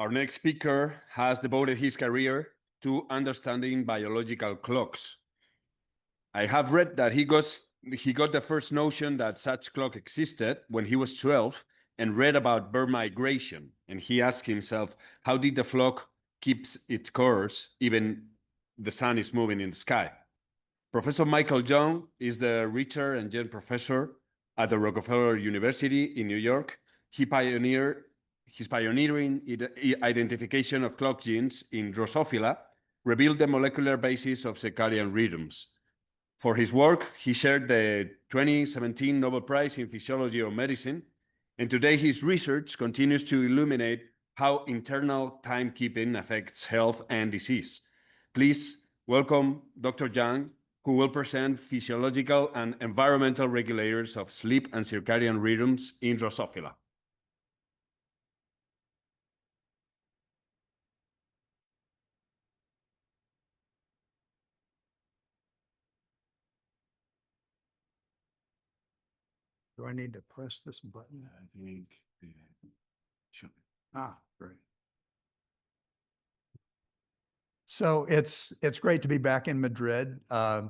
Our next speaker has devoted his career to understanding biological clocks. I have read that he got the first notion that such clock existed when he was 12 and read about bird migration. And he asked himself, how did the flock keep its course even the sun is moving in the sky? Professor Michael Young is the Richter and Jen Professor at the Rockefeller University in New York. His pioneering identification of clock genes in Drosophila revealed the molecular basis of circadian rhythms. For his work, he shared the 2017 Nobel Prize in Physiology or Medicine, and today his research continues to illuminate how internal timekeeping affects health and disease. Please welcome Dr. Young, who will present physiological and environmental regulators of sleep and circadian rhythms in Drosophila. Do I need to press this button? I think, sure. Great. So it's great to be back in Madrid. Over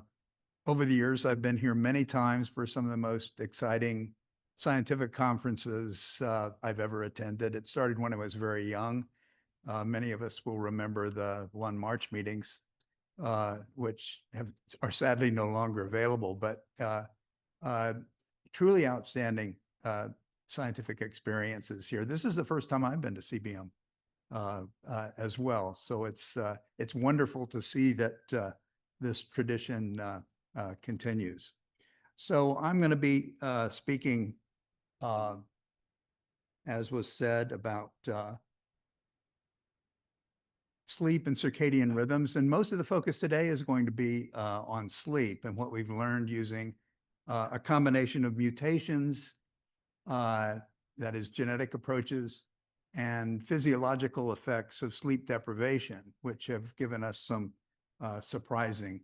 the years, I've been here many times for some of the most exciting scientific conferences I've ever attended. It started when I was very young. Many of us will remember the One March meetings, which are sadly no longer available, but truly outstanding scientific experiences here. This is the first time I've been to CBM as well. So it's wonderful to see that this tradition continues. So I'm going to be speaking, as was said, about sleep and circadian rhythms. And most of the focus today is going to be on sleep and what we've learned using a combination of mutations, that is genetic approaches, and physiological effects of sleep deprivation, which have given us some surprising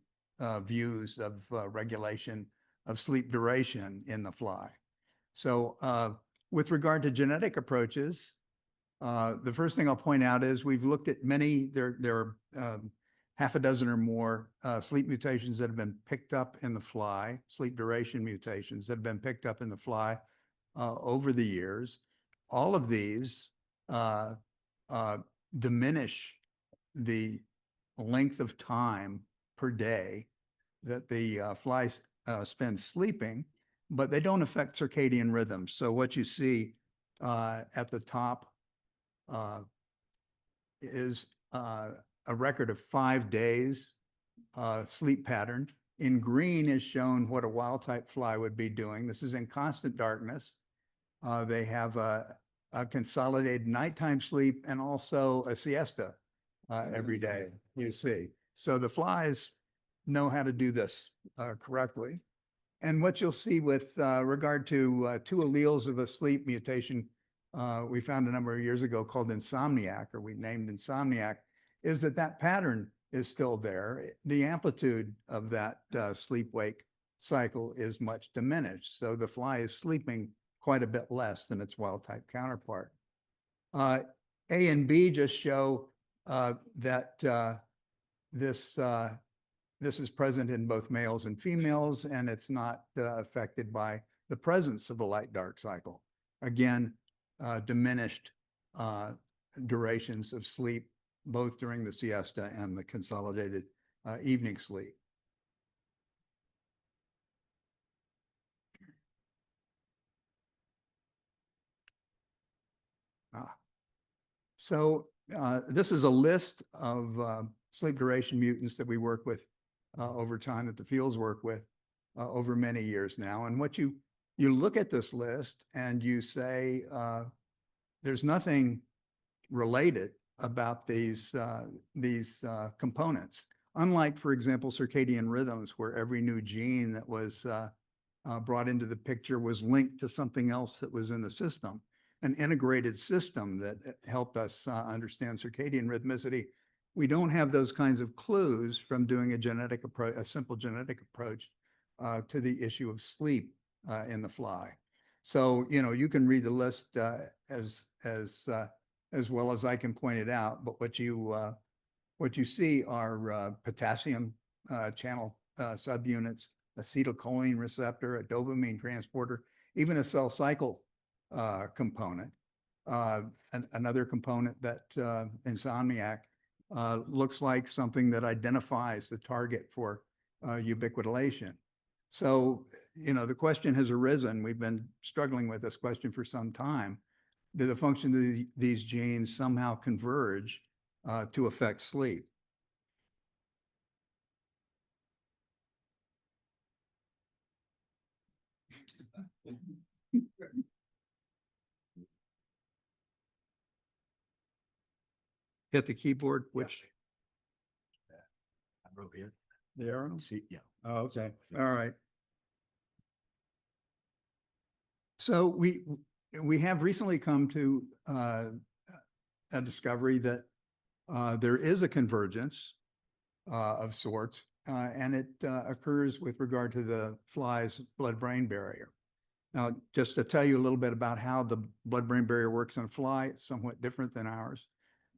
views of regulation of sleep duration in the fly. So with regard to genetic approaches, the first thing I'll point out is we've looked at many, there are half a dozen or more sleep mutations that have been picked up in the fly, sleep duration mutations that have been picked up in the fly over the years. All of these diminish the length of time per day that the fly spends sleeping, but they don't affect circadian rhythms. So what you see at the top is a record of 5 days sleep pattern. In green is shown what a wild type fly would be doing. This is in constant darkness. They have a consolidated nighttime sleep and also a siesta every day, you see. So the flies know how to do this correctly. And what you'll see with regard to two alleles of a sleep mutation we found a number of years ago called insomniac, or we named insomniac, is that pattern is still there. The amplitude of that sleep-wake cycle is much diminished. So the fly is sleeping quite a bit less than its wild-type counterpart. A and B just show that this is present in both males and females, and it's not affected by the presence of a light-dark cycle. Again, diminished durations of sleep, both during the siesta and the consolidated evening sleep. So this is a list of sleep duration mutants that we work with over time, that the fields work with over many years now. And what you look at this list and you say, there's nothing related about these components. Unlike, for example, circadian rhythms, where every new gene that was brought into the picture was linked to something else that was in the system, an integrated system that helped us understand circadian rhythmicity. We don't have those kinds of clues from doing a simple genetic approach to the issue of sleep in the fly. So, you can read the list as as well as I can point it out. But what you see are potassium channel subunits, acetylcholine receptor, a dopamine transporter, even a cell cycle component. Another component that Insomniac looks like something that identifies the target for ubiquitination. So, the question has arisen. We've been struggling with this question for some time. Do the function of these genes somehow converge to affect sleep? Hit the keyboard, which I wrote here. the arrow? See, yeah. Oh, okay. All right. So we have recently come to a discovery that there is a convergence of sorts, and it occurs with regard to the fly's blood-brain barrier. Now, just to tell you a little bit about how the blood-brain barrier works in a fly, it's somewhat different than ours.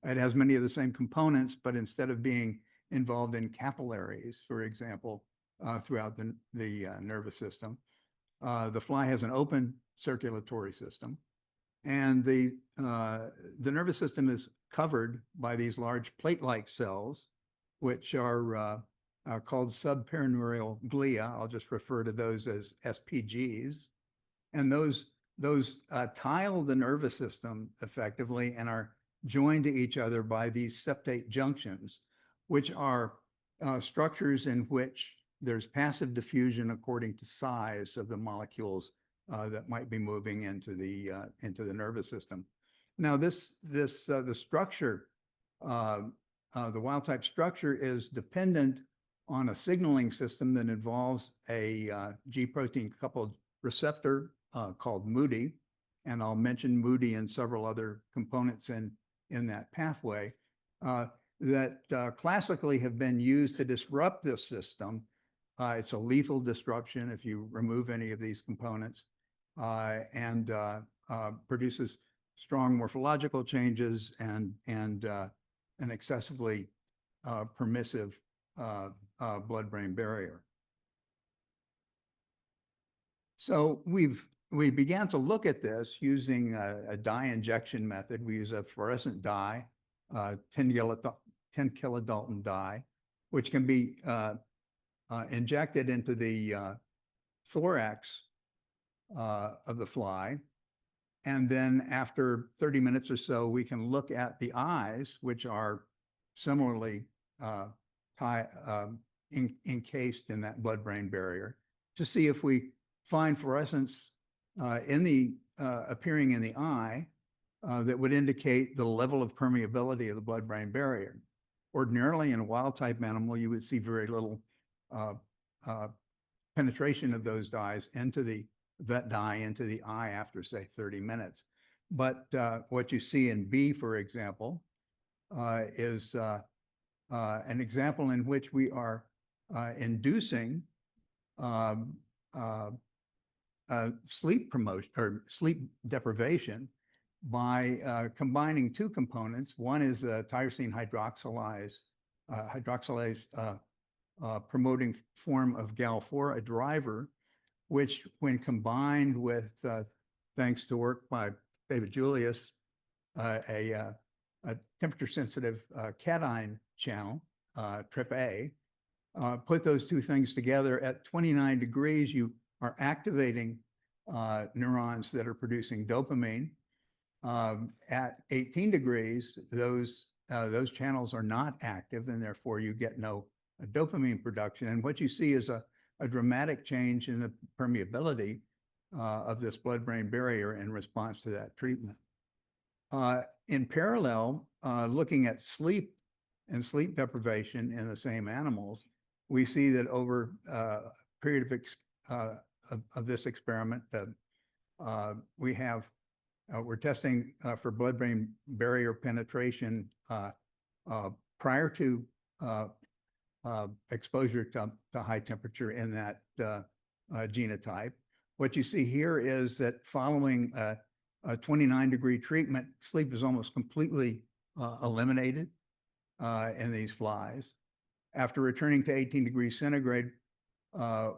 It has many of the same components, but instead of being involved in capillaries, for example, throughout the nervous system, the fly has an open circulatory system, and the nervous system is covered by these large plate-like cells, which are called subperineural glia. I'll just refer to those as SPGs. And those tile the nervous system effectively and are joined to each other by these septate junctions, which are structures in which there's passive diffusion according to size of the molecules that might be moving into the nervous system. Now, the structure, the wild type structure, is dependent on a signaling system that involves a G protein coupled receptor called Moody, and I'll mention Moody and several other components in that pathway that classically have been used to disrupt this system. It's a lethal disruption if you remove any of these components, and produces strong morphological changes and an excessively permissive blood-brain barrier. So we began to look at this using a dye injection method. We use a fluorescent dye, 10 kilodalton dye, which can be injected into the thorax of the fly. And then after 30 minutes or so, we can look at the eyes, which are similarly encased in that blood-brain barrier, to see if we find fluorescence appearing in the eye that would indicate the level of permeability of the blood-brain barrier. Ordinarily, in a wild-type animal, you would see very little penetration of those dyes into that dye into the eye after, say, 30 minutes. But what you see in B, for example, is an example in which we are inducing sleep promotion or sleep deprivation by combining two components. One is a tyrosine hydroxylase promoting form of GAL4, a driver, which when combined with, thanks to work by David Julius, a temperature-sensitive cation channel, TRPA, put those two things together at 29 degrees, you are activating neurons that are producing dopamine. At 18 degrees, those channels are not active, and therefore you get no dopamine production. And what you see is a dramatic change in the permeability of this blood-brain barrier in response to that treatment. In parallel, looking at sleep and sleep deprivation in the same animals, we see that over a period of this experiment, we're testing for blood-brain barrier penetration prior to exposure to high temperature in that genotype. What you see here is that following a 29-degree treatment, sleep is almost completely eliminated in these flies. After returning to 18 degrees centigrade,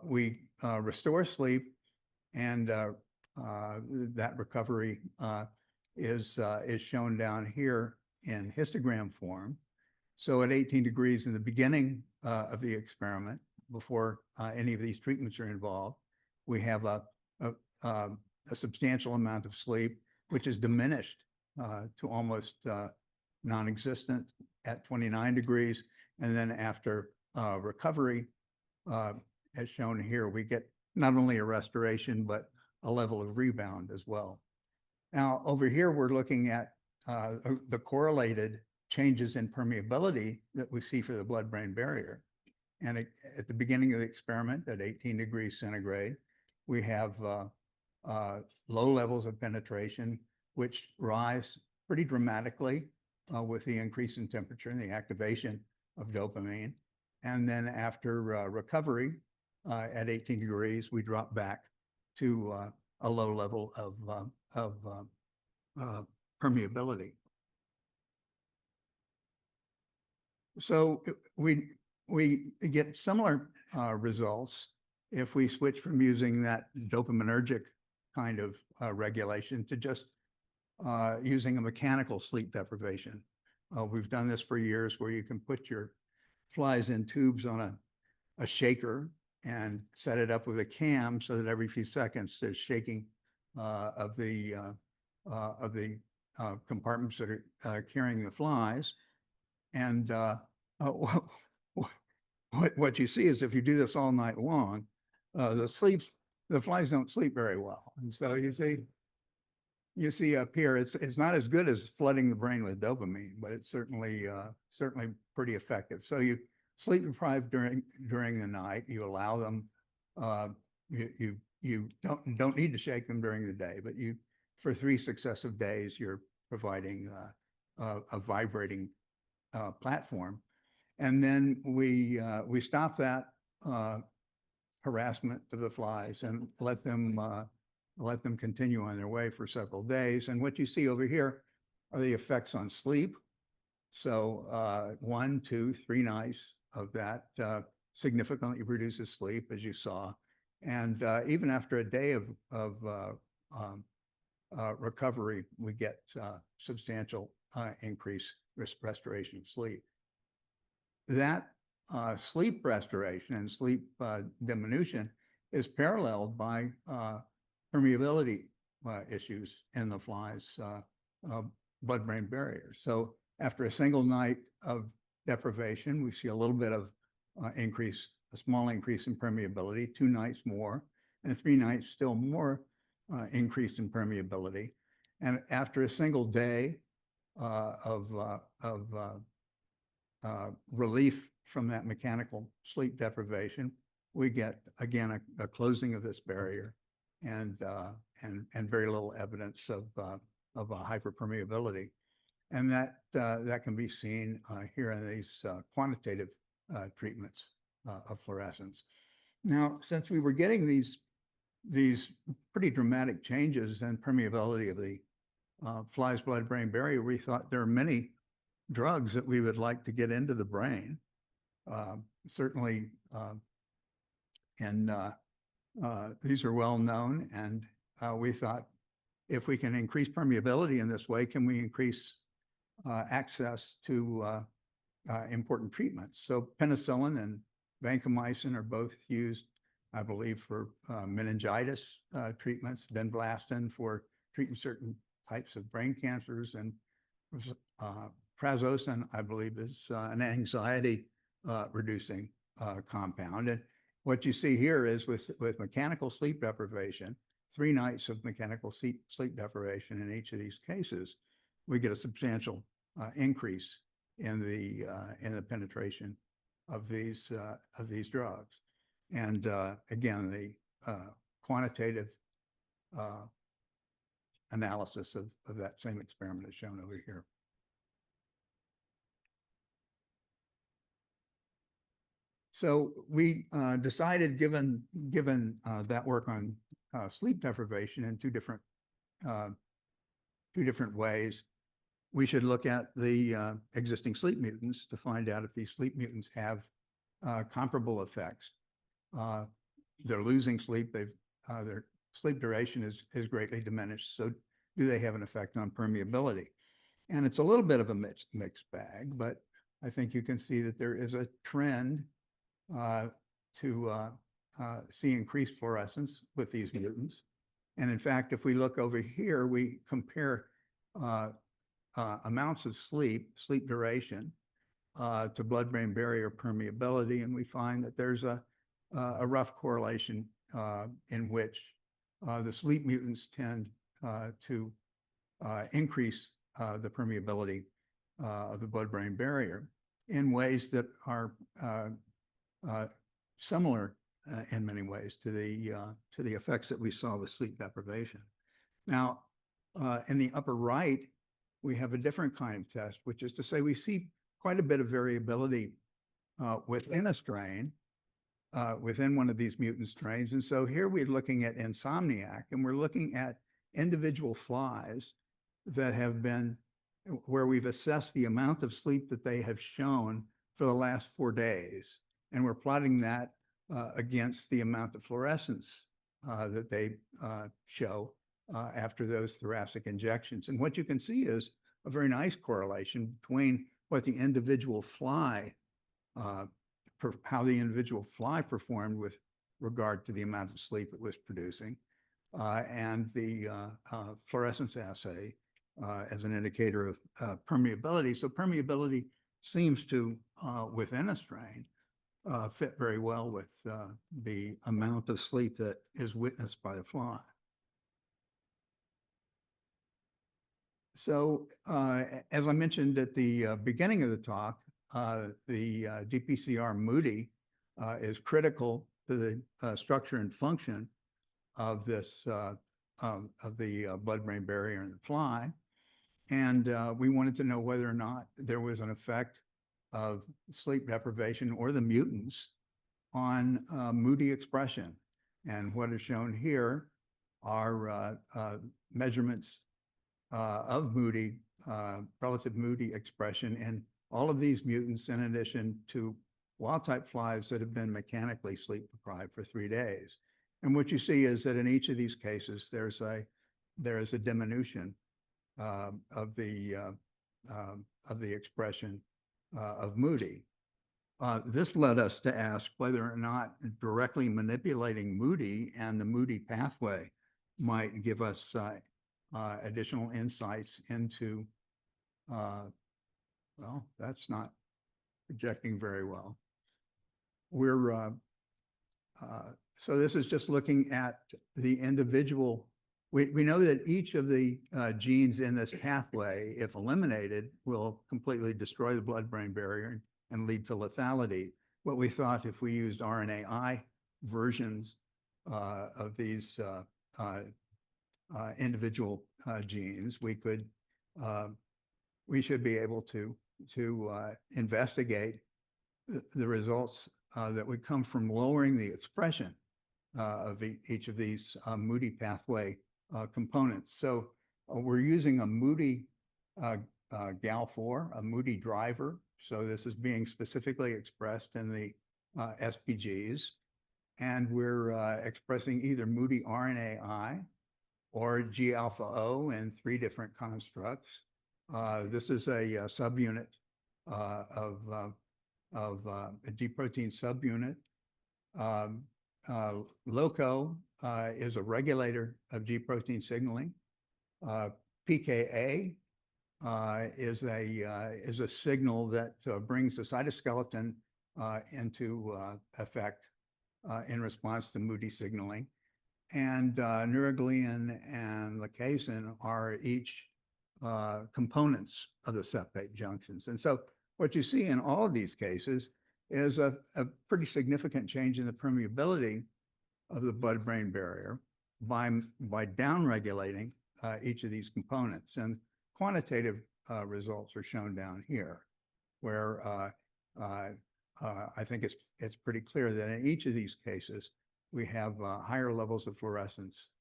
we restore sleep, and that recovery is shown down here in histogram form. So at 18 degrees in the beginning of the experiment, before any of these treatments are involved, we have a substantial amount of sleep, which is diminished to almost non-existent at 29 degrees. And then after recovery, as shown here, we get not only a restoration, but a level of rebound as well. Now, over here, we're looking at the correlated changes in permeability that we see for the blood-brain barrier. And at the beginning of the experiment, at 18 degrees centigrade, we have low levels of penetration, which rise pretty dramatically with the increase in temperature and the activation of dopamine. And then after recovery at 18 degrees, we drop back to a low level of permeability. So we get similar results if we switch from using that dopaminergic kind of regulation to just using a mechanical sleep deprivation. We've done this for years, where you can put your flies in tubes on a shaker and set it up with a cam so that every few seconds there's shaking of the compartments that are carrying the flies. And what you see is, if you do this all night long, the flies don't sleep very well. And so you see up here, it's not as good as flooding the brain with dopamine, but it's certainly pretty effective. So you sleep deprived during the night. You allow them. You don't need to shake them during the day, but for 3 successive days, you're providing a vibrating platform. And then we stop that harassment of the flies and let them continue on their way for several days. And what you see over here are the effects on sleep. So 1, 2, 3 nights of that significantly reduces sleep, as you saw. And even after a day of recovery, we get substantial increase restoration of sleep. That sleep restoration and sleep diminution is paralleled by permeability issues in the flies' blood-brain barrier. So after a single night of deprivation, we see a little bit of a small increase in permeability, 2 nights more, and 3 nights still more increase in permeability. And after a single day of relief from that mechanical sleep deprivation, we get, again, a closing of this barrier and very little evidence of a hyperpermeability. And that can be seen here in these quantitative treatments of fluorescence. Now, since we were getting these pretty dramatic changes in permeability of the fly's blood-brain barrier, we thought there are many drugs that we would like to get into the brain. Certainly, and these are well known, and we thought, if we can increase permeability in this way, can we increase access to important treatments? So penicillin and vancomycin are both used, I believe, for meningitis treatments, vinblastine for treating certain types of brain cancers, and prazosin, I believe, is an anxiety reducing compound. And what you see here is with mechanical sleep deprivation, 3 nights of mechanical sleep deprivation in each of these cases, we get a substantial increase in the penetration of these drugs. And again, the quantitative analysis of that same experiment is shown over here. So we decided, given that work on sleep deprivation in 2 different two different ways. We should look at the existing sleep mutants to find out if these sleep mutants have comparable effects. They're losing sleep. Their sleep duration is greatly diminished. So do they have an effect on permeability? And it's a little bit of a mixed bag, but I think you can see that there is a trend to see increased fluorescence with these mutants. And in fact, if we look over here, we compare amounts of sleep duration to blood-brain barrier permeability, and we find that there's a rough correlation in which the sleep mutants tend to increase the permeability of the blood-brain barrier in ways that are similar in many ways to the effects that we saw with sleep deprivation. Now, in the upper right, we have a different kind of test, which is to say we see quite a bit of variability within a strain, within one of these mutant strains. And so here we're looking at insomniac, and we're looking at individual flies that have been, where we've assessed the amount of sleep that they have shown for the last 4 days. And we're plotting that against the amount of fluorescence that they show after those thoracic injections. And what you can see is a very nice correlation between what the individual fly, how the individual fly performed with regard to the amount of sleep it was producing, and the fluorescence assay as an indicator of permeability. So permeability seems to, within a strain, fit very well with the amount of sleep that is witnessed by the fly. So as I mentioned at the beginning of the talk, the GPCR Moody is critical to the structure and function of this of the blood-brain barrier in the fly. And we wanted to know whether or not there was an effect of sleep deprivation or the mutants on Moody expression. And what is shown here are measurements of Moody, relative Moody expression in all of these mutants, in addition to wild-type flies that have been mechanically sleep deprived for 3 days. And what you see is that in each of these cases, there is a diminution of the expression of Moody. This led us to ask whether or not directly manipulating Moody and the Moody pathway might give us additional insights into, well, that's not projecting very well. So this is just looking at the individual. We know that each of the genes in this pathway, if eliminated, will completely destroy the blood-brain barrier and lead to lethality. But we thought if we used RNAi versions of these individual genes, we should be able to investigate the results that would come from lowering the expression of each of these Moody pathway components. So we're using a Moody GAL4, a Moody driver. So this is being specifically expressed in the SPGs. And we're expressing either Moody RNAi or G-alpha-O in 3 different constructs. This is a subunit of a G protein subunit. LOCO is a regulator of G protein signaling. PKA is a signal that brings the cytoskeleton into effect in response to Moody signaling. And neurogliin and lacazin are each components of the septate junctions. And so what you see in all of these cases is a pretty significant change in the permeability of the blood-brain barrier by downregulating each of these components. And quantitative results are shown down here, where I think it's pretty clear that in each of these cases, we have higher levels of fluorescence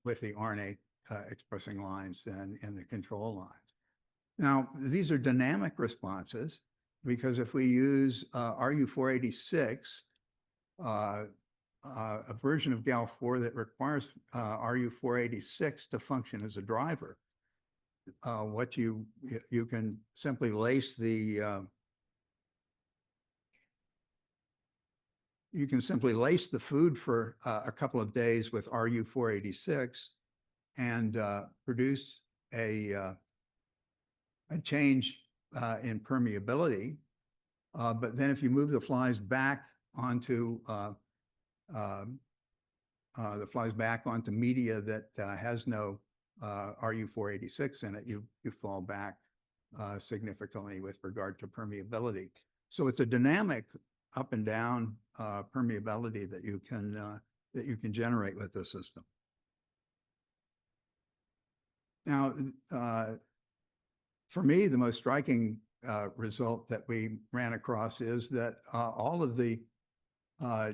with the RNA expressing lines than in the control lines. Now, these are dynamic responses because if we use RU486, a version of GAL4 that requires RU486 to function as a driver, what you can simply lace the food for a couple of days with RU486 and produce a change in permeability. But then if you move the flies back onto media that has no RU486 in it, you fall back significantly with regard to permeability. So it's a dynamic up and down permeability that you can generate with the system. Now, for me, the most striking result that we ran across is that all of the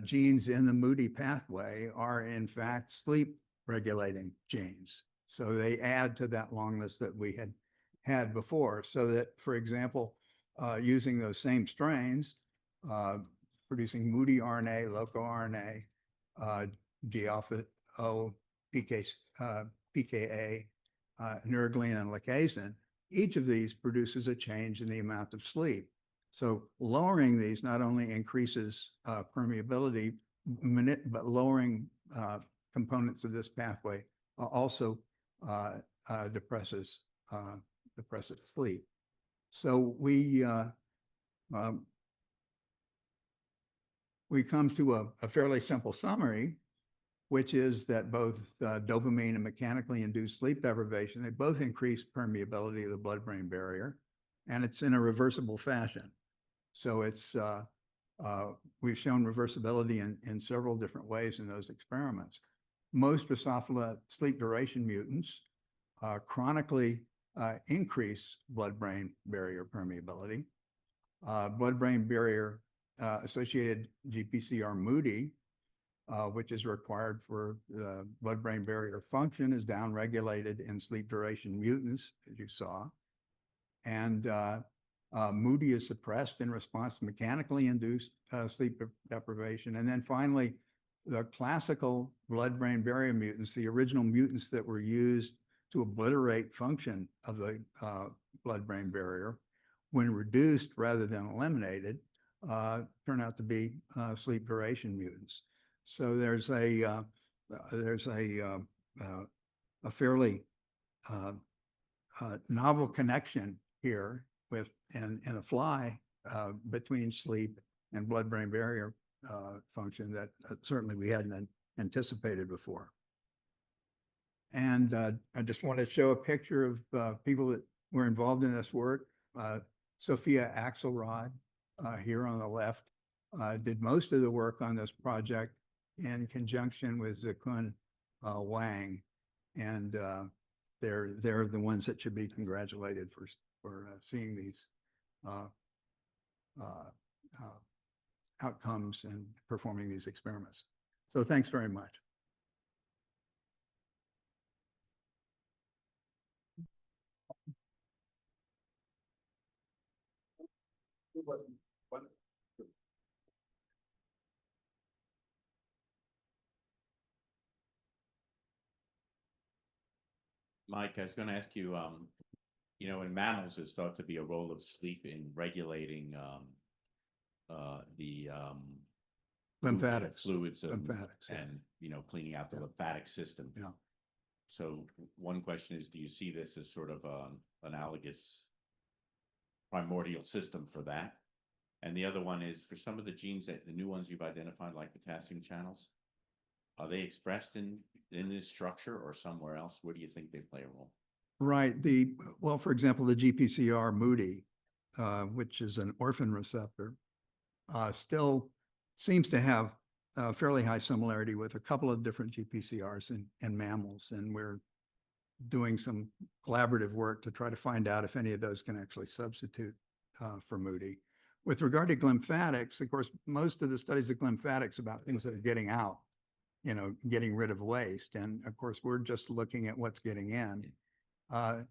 genes in the Moody pathway are in fact sleep regulating genes. So they add to that long list that we had before. So that, for example, using those same strains, producing Moody RNA, loco RNA, G-alpha O, PKA, neuroglin, and lacazin, each of these produces a change in the amount of sleep. So lowering these not only increases permeability, but lowering components of this pathway also depresses sleep. So we come to a fairly simple summary, which is that both dopamine and mechanically induced sleep deprivation, they both increase permeability of the blood-brain barrier, and it's in a reversible fashion. So it's we've shown reversibility in several different ways in those experiments. Most Drosophila sleep duration mutants chronically increase blood-brain barrier permeability. Blood-brain barrier associated GPCR Moody, which is required for the blood-brain barrier function, is downregulated in sleep duration mutants, as you saw. And Moody is suppressed in response to mechanically induced sleep deprivation. And then finally, the classical blood-brain barrier mutants, the original mutants that were used to obliterate function of the blood-brain barrier, when reduced rather than eliminated, turn out to be sleep duration mutants. So there's a fairly novel connection here in a fly between sleep and blood-brain barrier function that certainly we hadn't anticipated before. And I just want to show a picture of people that were involved in this work. Sophia Axelrod, here on the left, did most of the work on this project in conjunction with Zikun Wang. And they're the ones that should be congratulated for seeing these outcomes and performing these experiments. So thanks very much. Mike, I was going to ask you, you know, in mammals, there's thought to be a role of sleep in regulating the Lymphatics. fluids Lymphatics, yeah. and, you know, cleaning out the lymphatic system. Yeah. So one question is, do you see this as sort of analogous primordial system for that? And the other one is, for some of the genes, that the new ones you've identified, like potassium channels, are they expressed in this structure or somewhere else? Where do you think they play a role? Right. Well, for example, the GPCR Moody, which is an orphan receptor, still seems to have a fairly high similarity with a couple of different GPCRs in mammals. And we're doing some collaborative work to try to find out if any of those can actually substitute for Moody. With regard to lymphatics, of course, most of the studies of lymphatics about things that are getting out. getting rid of waste. And of course, we're just looking at what's getting in. I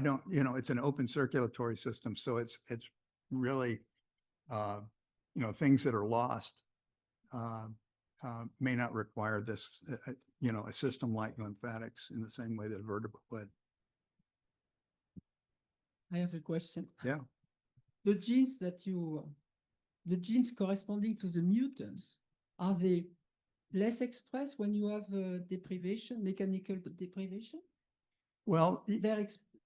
don't, it's an open circulatory system. So it's really, things that are lost may not require this, a system like lymphatics in the same way that a vertebrate would. I have a question. Yeah. The genes the genes corresponding to the mutants, are they less expressed when you have deprivation, mechanical deprivation? Well,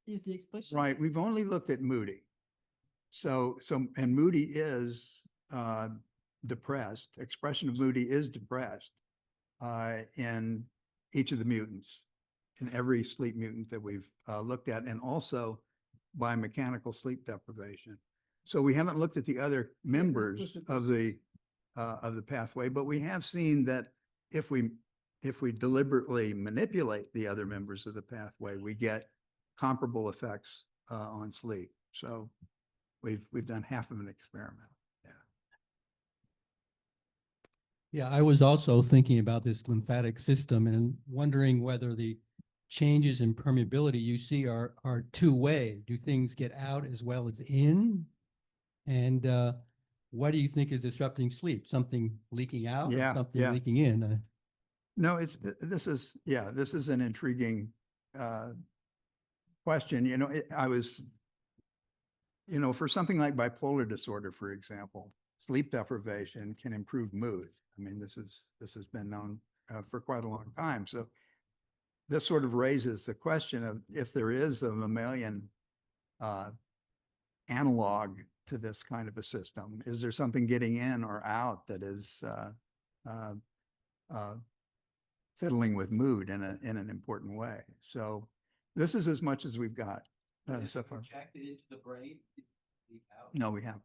Is the expression? right. We've only looked at Moody. And Moody is depressed. Expression of Moody is depressed in each of the mutants, in every sleep mutant that we've looked at, and also by mechanical sleep deprivation. So we haven't looked at the other members of the pathway, but we have seen that if we deliberately manipulate the other members of the pathway, we get comparable effects on sleep. So we've done half of an experiment. Yeah, I was also thinking about this lymphatic system and wondering whether the changes in permeability you see are two-way. Do things get out as well as in? And what do you think is disrupting sleep? Something leaking out or something leaking in? No, this is an intriguing question. I was, for something like bipolar disorder, for example, sleep deprivation can improve mood. I mean, this has been known for quite a long time. So this sort of raises the question of if there is a mammalian analog to this kind of a system, is there something getting in or out that is fiddling with mood in an important way? So this is as much as we've got so far. Injected into the brain? No, we haven't.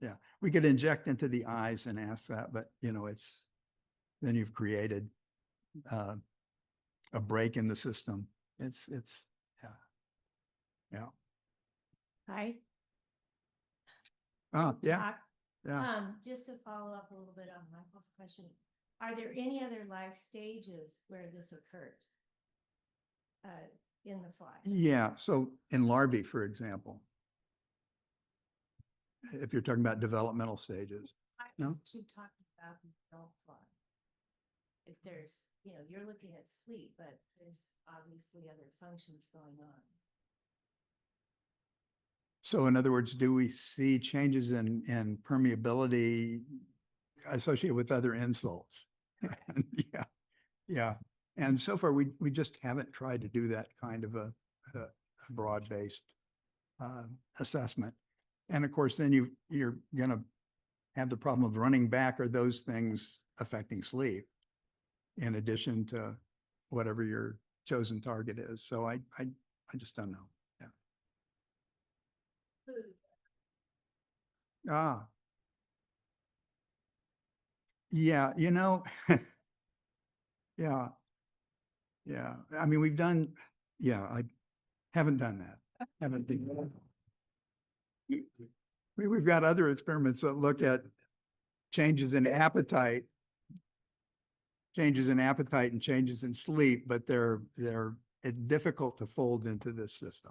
Yeah, we could inject into the eyes and ask that, but then you've created a break in the system. It's yeah. Hi. Oh, yeah. Talk. Yeah. Just to follow up a little bit on Michael's question, are there any other life stages where this occurs in the fly? Yeah. So in larvae, for example, if you're talking about developmental stages. No? You talked about the adult fly. If there's, you're looking at sleep, but there's obviously other functions going on. So in other words, do we see changes in permeability associated with other insults? Yeah. And so far, we just haven't tried to do that kind of a broad-based assessment. And of course, then you're going to have the problem of running back, are those things affecting sleep in addition to whatever your chosen target is? So I just don't know. Yeah. Yeah, yeah. I mean, I haven't done that. We've got other experiments that look at changes in appetite and changes in sleep, but they're difficult to fold into this system.